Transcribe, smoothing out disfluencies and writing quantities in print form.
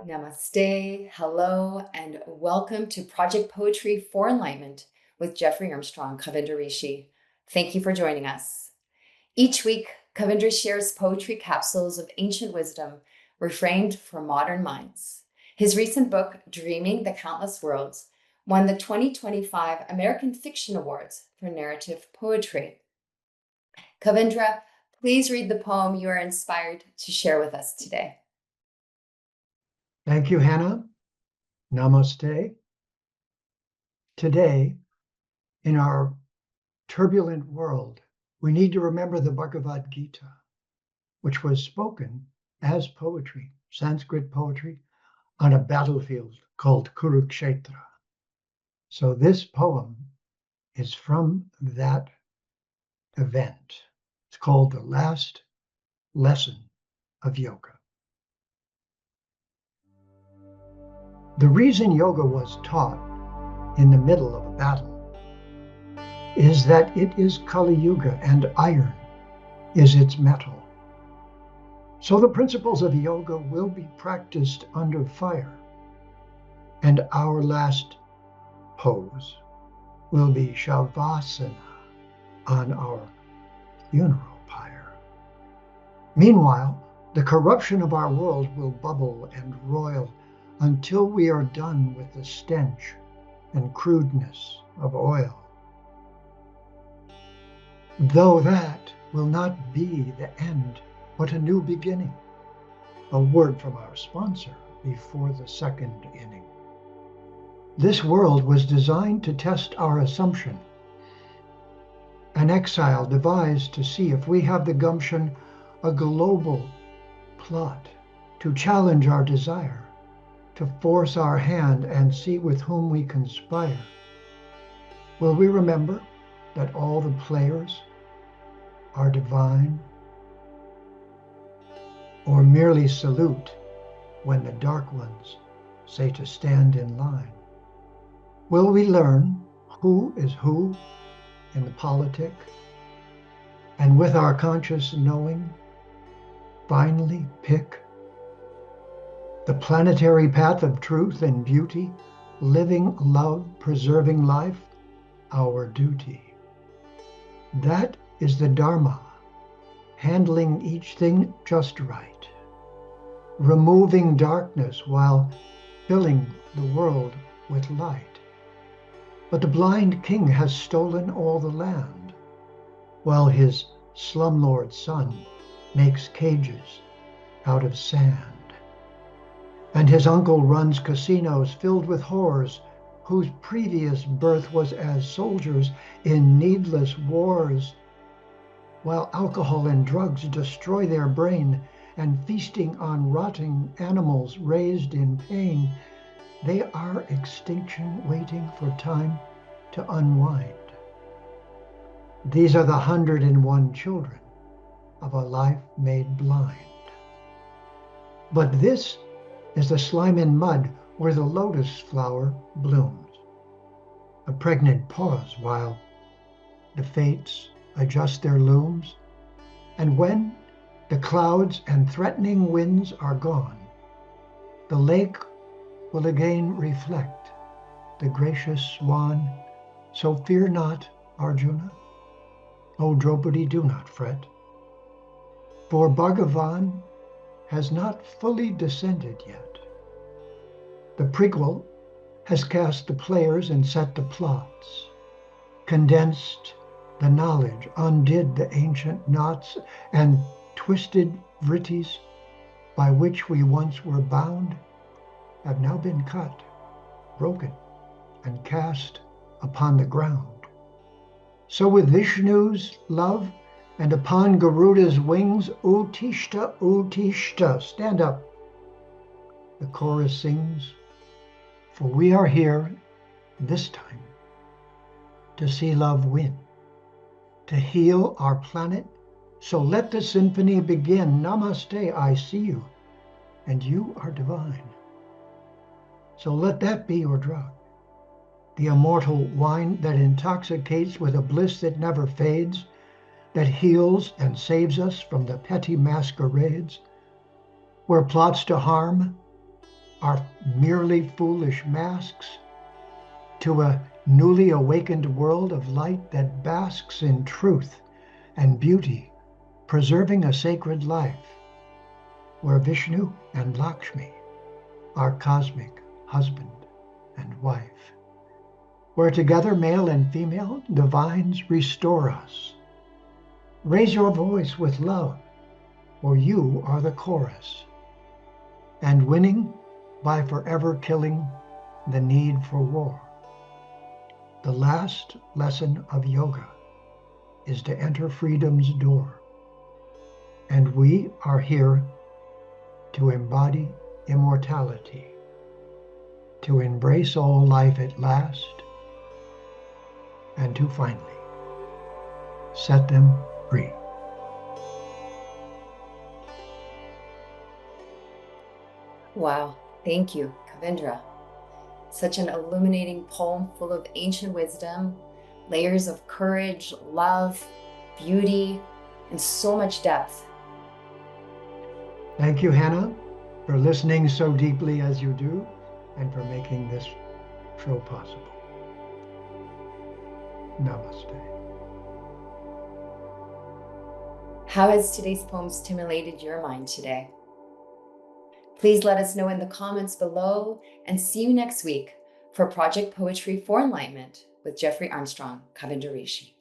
Namaste, hello, and welcome to Project Poetry for Enlightenment with Jeffrey Armstrong Kavindra Rishi. Thank you for joining us. Each week, Kavindra shares poetry capsules of ancient wisdom reframed for modern minds. His recent book, Dreaming the Countless Worlds, won the 2025 American Fiction Awards for narrative poetry. Kavindra, please read the poem you are inspired to share with us today. Thank you, Hannah. Namaste. Today, in our turbulent world, we need to remember the Bhagavad Gita, which was spoken as poetry, Sanskrit poetry, on a battlefield called Kurukshetra. So this poem is from that event. It's called The Last Lesson of Yoga. The reason yoga was taught in the middle of a battle is that it is Kali Yuga and iron is its metal. So the principles of yoga will be practiced under fire, and our last pose will be Shavasana on our funeral pyre. Meanwhile, the corruption of our world will bubble and roil until we are done with the stench and crudeness of oil. Though that will not be the end, but a new beginning. A word from our sponsor before the second inning. This world was designed to test our assumption. An exile devised to see if we have the gumption, a global plot to challenge our desire, to force our hand and see with whom we conspire. Will we remember that all the players are divine, or merely salute when the dark ones say to stand in line? Will we learn who is who in the politic, and with our conscious knowing, finally pick the planetary path of truth and beauty, living love, preserving life, our duty? That is the Dharma, handling each thing just right, removing darkness while filling the world with light. But the blind king has stolen all the land, while his slumlord son makes cages out of sand. And his uncle runs casinos filled with whores, whose previous birth was as soldiers in needless wars. While alcohol and drugs destroy their brain, and feasting on rotting animals raised in pain, they are extinction waiting for time to unwind. These are the 101 children of a life made blind. But this is the slime and mud where the lotus flower blooms. A pregnant pause while the fates adjust their looms, and when the clouds and threatening winds are gone, the lake will again reflect the gracious swan. So fear not, Arjuna. O Draupadi, do not fret, for Bhagavan has not fully descended yet. The prequel has cast the players and set the plots, condensed the knowledge, undid the ancient knots, and twisted vrittis by which we once were bound have now been cut, broken, and cast upon the ground. So with Vishnu's love and upon Garuda's wings, Uttishta, Uttishta, stand up. The chorus sings, for we are here this time to see love win, to heal our planet. So let the symphony begin. Namaste, I see you, and you are divine. So let that be your drug, the immortal wine that intoxicates with a bliss that never fades, that heals and saves us from the petty masquerades where plots to harm are merely foolish masks, to a newly awakened world of light that basks in truth and beauty, preserving a sacred life, where Vishnu and Lakshmi are cosmic husband and wife, where together male and female divines restore us. Raise your voice with love, for you are the chorus, and winning by forever killing the need for war. The last lesson of yoga is to enter freedom's door, and we are here to embody immortality, to embrace all life at last, and to finally set them free. Wow, thank you, Kavindra. Such an illuminating poem full of ancient wisdom, layers of courage, love, beauty, and so much depth. Thank you, Hannah, for listening so deeply as you do and for making this show possible. Namaste. How has today's poem stimulated your mind today? Please let us know in the comments below, and see you next week for Project Poetry for Enlightenment with Jeffrey Armstrong Kavindra Rishi.